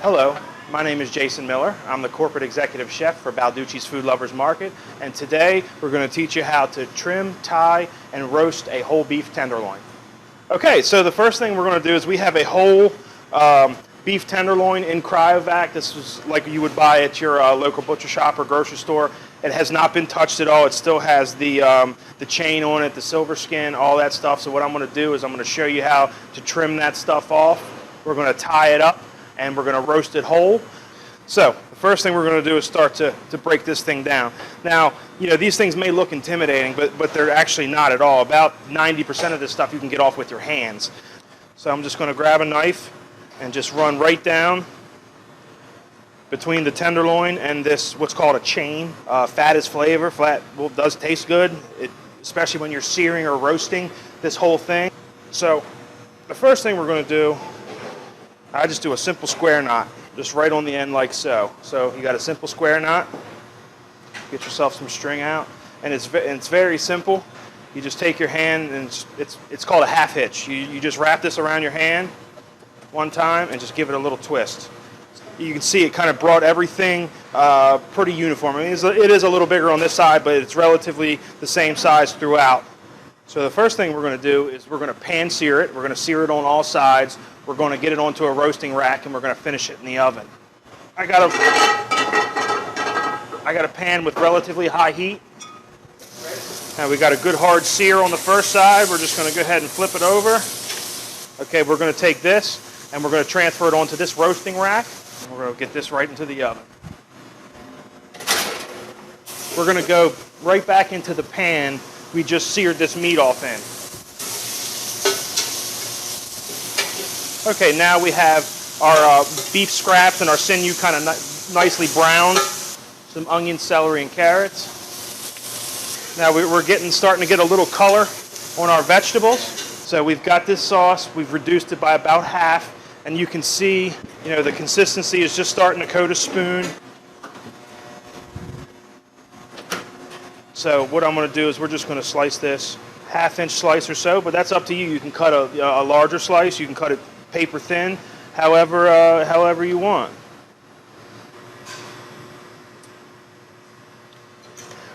Hello, my name is Jason Miller. I'm the corporate executive chef for Balducci's Food Lovers Market, and today we're going to teach you how to trim, tie, and roast a whole beef tenderloin. Okay, so the first thing we're going to do is we have a whole beef tenderloin in cryovac. This is like you would buy at your local butcher shop or grocery store. It has not been touched at all. It still has the chain on it, the silver skin, all that stuff. So what I'm going to do is I'm going to show you how to trim that stuff off. We're going to tie it up, and we're going to roast it whole. So the first thing we're going to do is start to break this thing down. Now, you know, these things may look intimidating, but they're actually not at all. About 90% of this stuff you can get off with your hands. So I'm just going to grab a knife and just run right down between the tenderloin and this, what's called a chain. Fat is flavor. Fat does taste good, especially when you're searing or roasting this whole thing. So the first thing we're going to do, I just do a simple square knot, just right on the end like so. So you got a simple square knot. Get yourself some string out, and it's very simple. You just take your hand, and it's called a half hitch. You just wrap this around your hand one time and just give it a little twist. You can see it kind of brought everything pretty uniform. I mean, it is a little bigger on this side, but it's relatively the same size throughout. So the first thing we're going to do is we're going to pan sear it. We're going to sear it on all sides. We're going to get it onto a roasting rack, and we're going to finish it in the oven. I got a pan with relatively high heat. Now we got a good hard sear on the first side. We're just going to go ahead and flip it over. Okay, we're going to take this and we're going to transfer it onto this roasting rack. We're going to get this right into the oven. We're going to go right back into the pan we just seared this meat off in. Okay, now we have our beef scraps and our sinew kind of nicely browned. Some onion, celery, and carrots. Now we're starting to get a little color on our vegetables. So we've got this sauce. We've reduced it by about half, and you can see, you know, the consistency is just starting to coat a spoon. So what I'm going to do is we're just going to slice this half-inch slice or so, but that's up to you. You can cut a larger slice. You can cut it paper thin, however you want.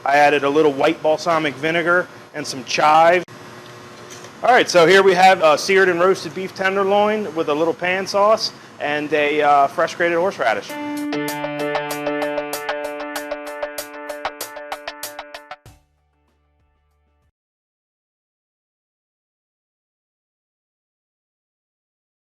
I added a little white balsamic vinegar and some chive. All right, so here we have seared and roasted beef tenderloin with a little pan sauce and a fresh grated horseradish.